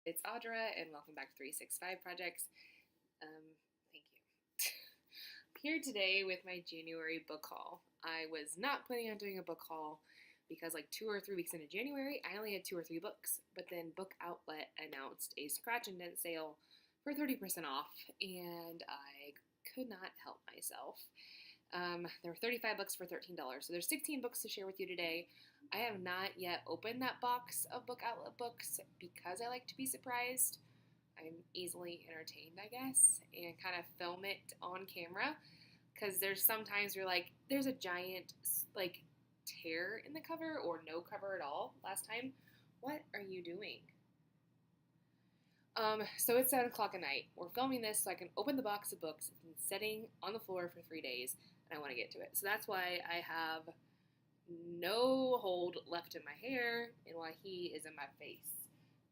It's Audra, and welcome back to 365 Projects. Thank you. I'm here today with my January book haul. I was not planning on doing a book haul because like 2 or 3 weeks into January, I only had 2 or 3 books. But then Book Outlet announced a scratch and dent sale for 30% off, and I could not help myself. There were 35 books for $13, so there's 16 books to share with you today. I have not yet opened that box of Book Outlet books because I like to be surprised. I'm easily entertained, I guess, and kind of film it on camera because there's sometimes you're like, there's a giant like tear in the cover or no cover at all last time. What are you doing? So it's 7 o'clock at night. We're filming this so I can open the box of books. It's been sitting on the floor for 3 days, and I want to get to it. So that's why I have no hold left in my hair and why he is in my face.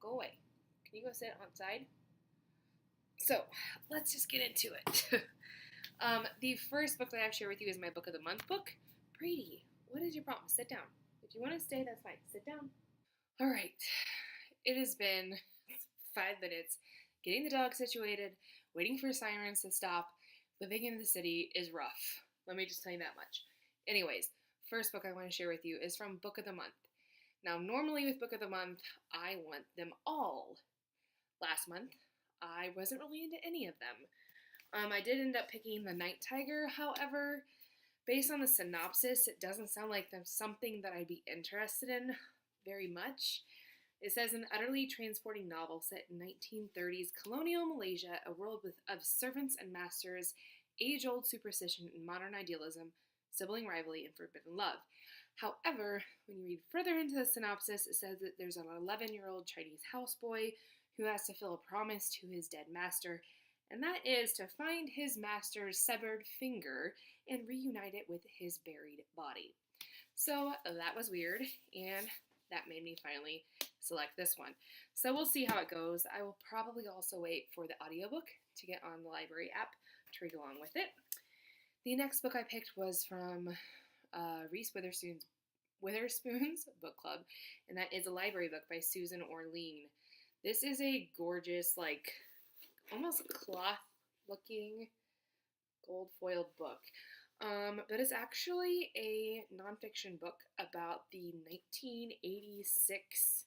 Go away. Can you go sit outside? So let's just get into it. The first book that I have to share with you is my Book of the Month book. Brady, what is your problem? Sit down. If you want to stay, that's fine. Sit down. All right. It has been 5 minutes getting the dog situated, waiting for sirens to stop. Living in the city is rough. Let me just tell you that much. Anyways, first book I want to share with you is from Book of the Month. Now, normally with Book of the Month, I want them all. Last month, I wasn't really into any of them. I did end up picking The Night Tiger, however. Based on the synopsis, it doesn't sound like there's something that I'd be interested in very much. It says an utterly transporting novel set in 1930s colonial Malaysia, a world of servants and masters, age-old superstition and modern idealism, sibling rivalry, and forbidden love. However, when you read further into the synopsis, it says that there's an 11-year-old Chinese houseboy who has to fulfill a promise to his dead master, and that is to find his master's severed finger and reunite it with his buried body. So that was weird, and that made me finally select this one. So we'll see how it goes. I will probably also wait for the audiobook to get on the library app to read along with it. The next book I picked was from Reese Witherspoon's book club, and that is a library book by Susan Orlean. This is a gorgeous, like, almost cloth-looking gold foiled book. But it's actually a nonfiction book about the 1986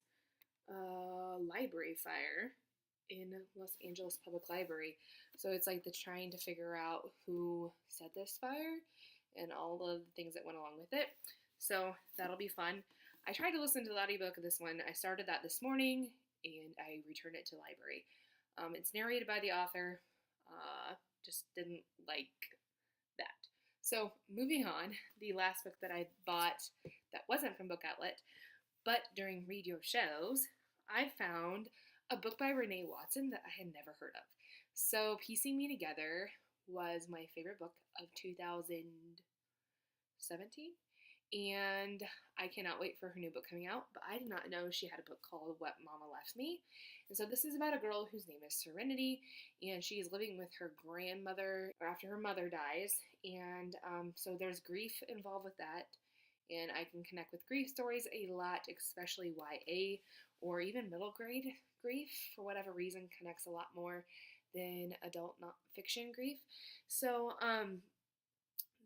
library fire in Los Angeles Public Library. So it's like the trying to figure out who set this fire and all of the things that went along with it. So that'll be fun. I tried to listen to the audiobook of this one. I started that this morning and I returned it to the library. It's narrated by the author. Just didn't like that. So moving on, the last book that I bought that wasn't from Book Outlet, but during Read Your Shelves, I found a book by Renee Watson that I had never heard of. So Piecing Me Together was my favorite book of 2017, and I cannot wait for her new book coming out, but I did not know she had a book called What Mama Left Me. And so this is about a girl whose name is Serenity, and she is living with her grandmother after her mother dies, and so there's grief involved with that, and I can connect with grief stories a lot, especially YA or even middle grade grief, for whatever reason, connects a lot more than adult nonfiction grief. So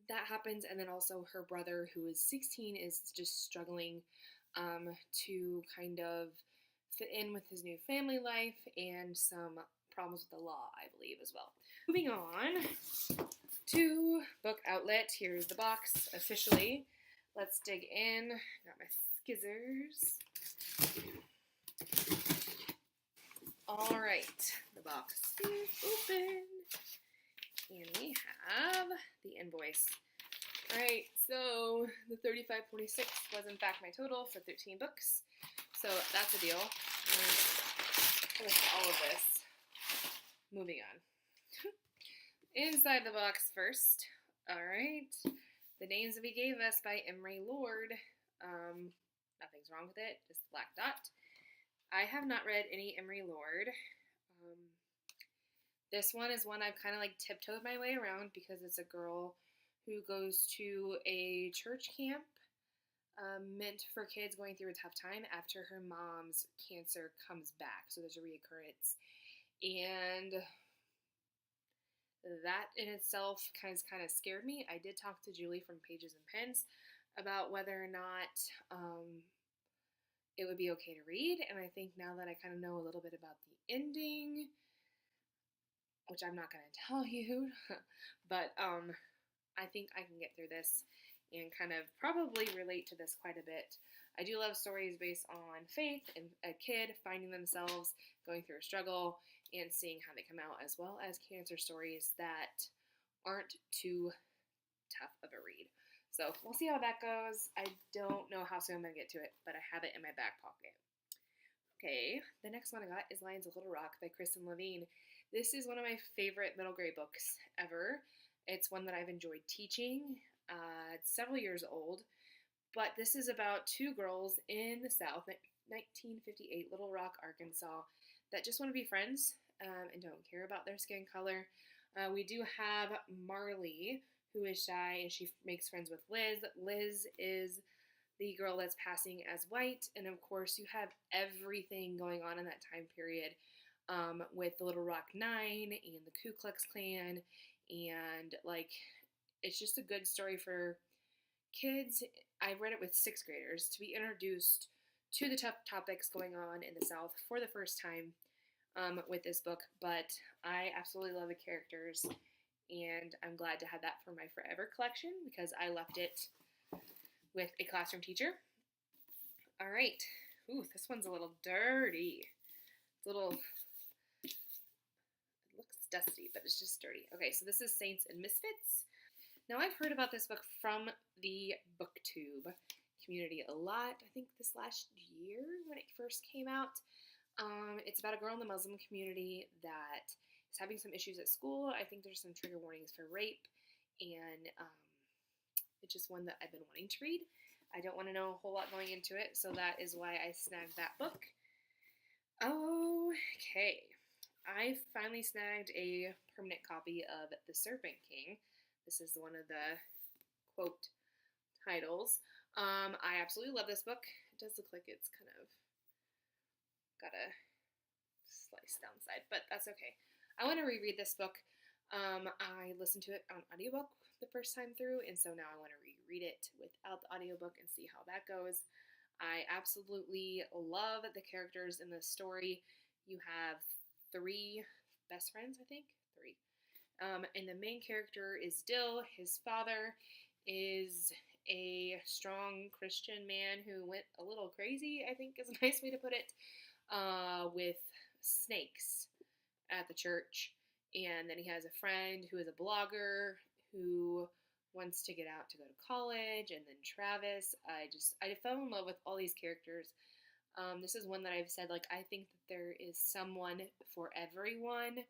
that happens, and then also her brother, who is 16, is just struggling to kind of fit in with his new family life and some problems with the law, I believe, as well. Moving on to Book Outlet. Here's the box officially. Let's dig in. Got my skizzers. All right, the box is open. And we have the invoice. All right, so the $35.46 was in fact my total for 13 books. So that's a deal. With all of this. Moving on. Inside the box first. All right. The Names That We Gave Us by Emery Lord. Nothing's wrong with it. Just black dot. I have not read any Emery Lord. This one is one I've kind of like tiptoed my way around because it's a girl who goes to a church camp meant for kids going through a tough time after her mom's cancer comes back. So there's a reoccurrence. And that in itself kind of scared me. I did talk to Julie from Pages and Pens about whether or not it would be okay to read. And I think now that I kind of know a little bit about the ending, which I'm not going to tell you, but I think I can get through this and kind of probably relate to this quite a bit. I do love stories based on faith and a kid finding themselves going through a struggle and seeing how they come out, as well as cancer stories that aren't too tough of a read. So we'll see how that goes. I don't know how soon I'm going to get to it, but I have it in my back pocket. Okay, the next one I got is Lions of Little Rock by Kristen Levine. This is one of my favorite middle grade books ever. It's one that I've enjoyed teaching. It's several years old, but this is about two girls in the South, 1958, Little Rock, Arkansas, that just want to be friends and don't care about their skin color. We do have Marley, who is shy, and she makes friends with Liz. Liz is the girl that's passing as white, and of course you have everything going on in that time period with the Little Rock Nine and the Ku Klux Klan, and like it's just a good story for kids. I read it with 6th graders to be introduced to the tough topics going on in the South for the first time with this book, but I absolutely love the characters, and I'm glad to have that for my forever collection because I left it with a classroom teacher. All right. Ooh, this one's a little dirty. It's a little, it looks dusty, but it's just dirty. Okay, so this is Saints and Misfits. Now, I've heard about this book from the BookTube community a lot. I think this last year when it first came out. It's about a girl in the Muslim community that is having some issues at school. I think there's some trigger warnings for rape, and it's just one that I've been wanting to read. I don't want to know a whole lot going into it, so that is why I snagged that book. Okay, I finally snagged a permanent copy of The Serpent King. This is one of the quote titles. I absolutely love this book. It does look like it's kind of got a slice downside, but that's okay. I want to reread this book. I listened to it on audiobook the first time through, and so now I want to reread it without the audiobook and see how that goes. I absolutely love the characters in the story. You have 3 best friends, I think? 3. And the main character is Dill. His father is a strong Christian man who went a little crazy, I think is a nice way to put it, with snakes at the church. And then he has a friend who is a blogger who wants to get out to go to college. And then Travis. I fell in love with all these characters. This is one that I've said, like, I think that there is someone for everyone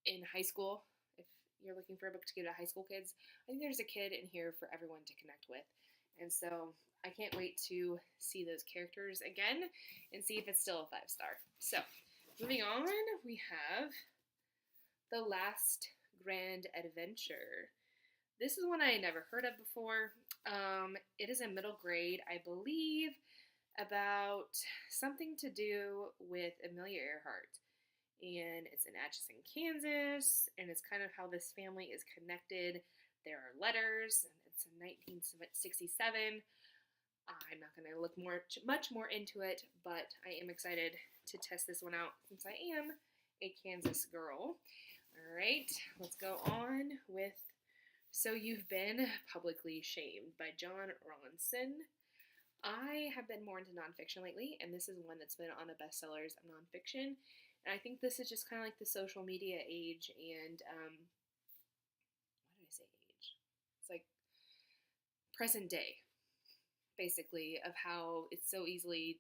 in high school. If you're looking for a book to give to high school kids, I think there's a kid in here for everyone to connect with. And so I can't wait to see those characters again and see if it's still a 5-star. So moving on, we have The Last Grand Adventure. This is one I had never heard of before. It is a middle grade, I believe, about something to do with Amelia Earhart. And it's in Atchison, Kansas, and it's kind of how this family is connected. There are letters, and it's in 1967. I'm not going to look much more into it, but I am excited to test this one out since I am a Kansas girl. All right, let's go on with So You've Been Publicly Shamed by John Ronson. I have been more into nonfiction lately, and this is one that's been on the bestsellers of nonfiction. And I think this is just kind of like the social media age, and why did I say age? It's like present day, basically, of how it's so easily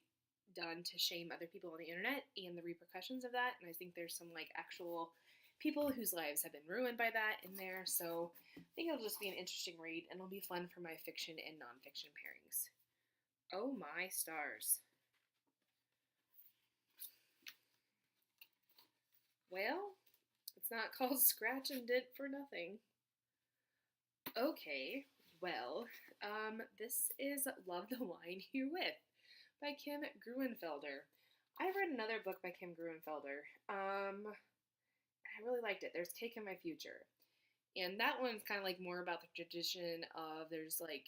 done to shame other people on the internet and the repercussions of that. And I think there's some like actual people whose lives have been ruined by that in there. So I think it'll just be an interesting read, and it'll be fun for my fiction and nonfiction pairings. Oh my stars. Well, it's not called Scratch and Dent for nothing. Okay, Well, this is Love the Wine You're With by Kim Gruenfelder. I read another book by Kim Gruenfelder. I really liked it. There's Cake in My Future. And that one's kind of like more about the tradition of there's like,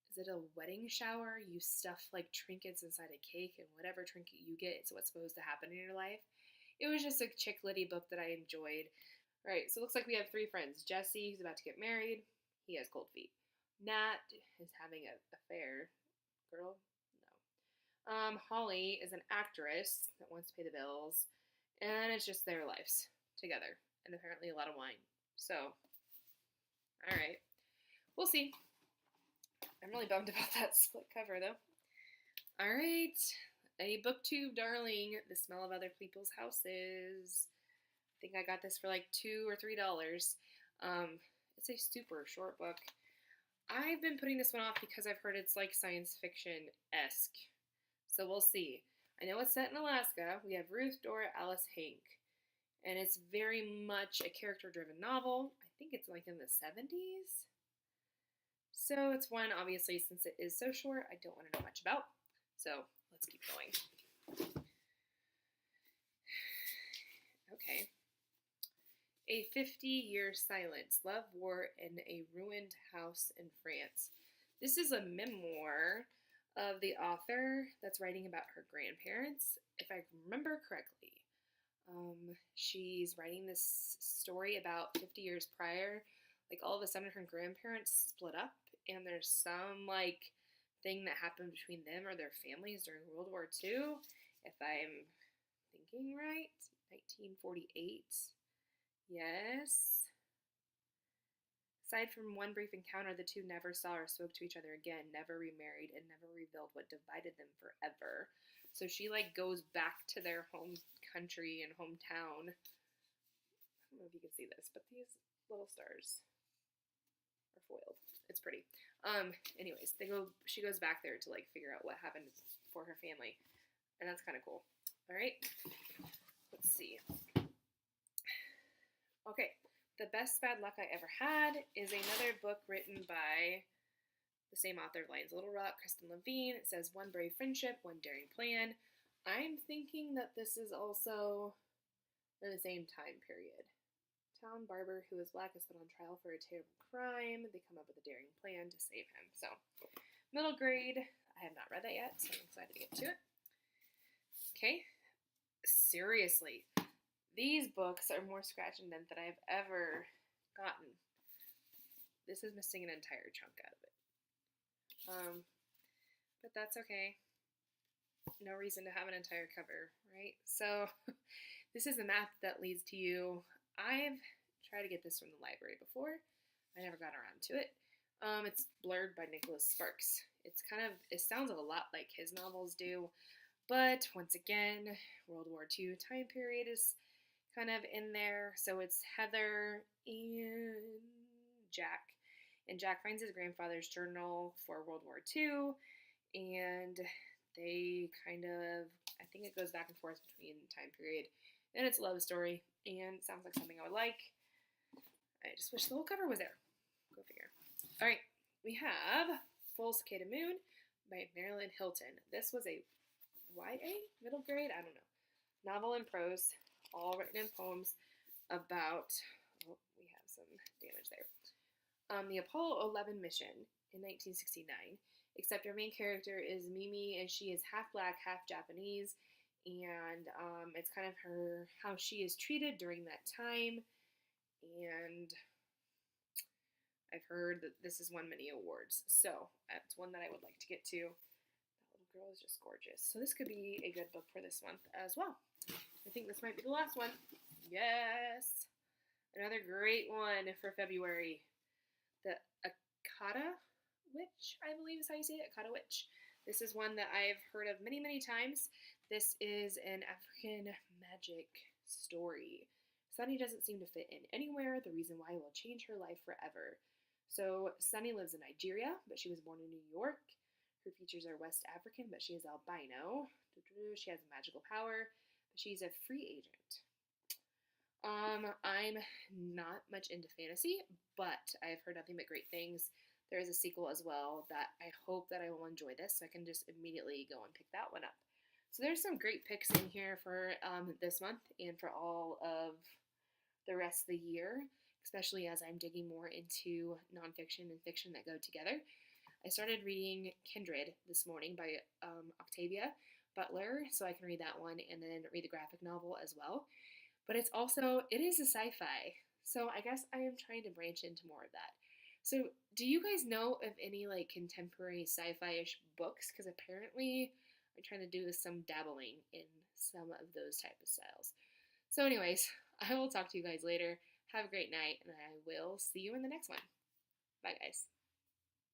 is it a wedding shower? You stuff like trinkets inside a cake, and whatever trinket you get is what's supposed to happen in your life. It was just a chick litty book that I enjoyed. All right, so it looks like we have three friends. Jesse, who's about to get married. He has cold feet. Nat is having an affair. Girl? No. Holly is an actress that wants to pay the bills. And it's just their lives together. And apparently a lot of wine. So, alright. We'll see. I'm really bummed about that split cover, though. Alright. A booktube darling. The Smell of Other People's Houses. I think I got this for like $2 or $3. It's a super short book. I've been putting this one off because I've heard it's like science fiction-esque. So we'll see. I know it's set in Alaska. We have Ruth, Dora, Alice, Hank. And it's very much a character-driven novel. I think it's like in the 70s. So it's one, obviously, since it is so short, I don't want to know much about. So let's keep going. Okay. A 50-Year Silence, Love, War, and a Ruined House in France. This is a memoir of the author that's writing about her grandparents, if I remember correctly. She's writing this story about 50 years prior. Like, all of a sudden, her grandparents split up, and there's some, like, thing that happened between them or their families during World War II, if I'm thinking right. 1948. Yes. Aside from one brief encounter, the two never saw or spoke to each other again, never remarried, and never revealed what divided them forever. So she, like, goes back to their home country and hometown. I don't know if you can see this, but these little stars are foiled. It's pretty. Anyways, she goes back there to, like, figure out what happened for her family. And that's kind of cool. All right. Let's see. Okay. The Best Bad Luck I Ever Had is another book written by the same author of Lions Little Rock, Kristen Levine. It says, One Brave Friendship, One Daring Plan. I'm thinking that this is also in the same time period. Town barber who is black is put on trial for a terrible crime. They come up with a daring plan to save him. So, middle grade. I have not read that yet, so I'm excited to get to it. Okay. Seriously. These books are more scratch and dent than I've ever gotten. This is missing an entire chunk out of it. But that's okay. No reason to have an entire cover, right? So, this is the map that leads to you. I've tried to get this from the library before. I never got around to it. It's blurred by Nicholas Sparks. It sounds a lot like his novels do, but once again, World War II time period is kind of in there. So it's Heather and Jack. And Jack finds his grandfather's journal for World War II, and they kind of, I think it goes back and forth between time period. And it's a love story, and it sounds like something I would like. I just wish the whole cover was there. Go figure. All right, we have Full Cicada Moon by Marilyn Hilton. This was a YA? Middle grade? I don't know. Novel and prose, all written in poems about, oh, we have some damage there. The Apollo 11 mission in 1969, except our main character is Mimi, and she is half black, half Japanese, and it's kind of how she is treated during that time, and I've heard that this has won many awards, so that's one that I would like to get to. That little girl is just gorgeous, so this could be a good book for this month as well. I think this might be the last one. Yes! Another great one for February. The Akata Witch, I believe is how you say it, Akata Witch. This is one that I've heard of many, many times. This is an African magic story. Sunny doesn't seem to fit in anywhere. The reason why will change her life forever. So Sunny lives in Nigeria, but she was born in New York. Her features are West African, but she is albino. She has magical power, but she's a free agent. I'm not much into fantasy, but I've heard nothing but great things. there is a sequel as well that I hope that I will enjoy this, so I can just immediately go and pick that one up. So there's some great picks in here for this month and for all of the rest of the year, especially as I'm digging more into nonfiction and fiction that go together. I started reading Kindred this morning by Octavia Butler, so I can read that one and then read the graphic novel as well. But it is a sci-fi, so I guess I am trying to branch into more of that. So, do you guys know of any like contemporary sci-fi-ish books? Because apparently I'm trying to do some dabbling in some of those type of styles. So, anyways, I will talk to you guys later. Have a great night, and I will see you in the next one. Bye, guys.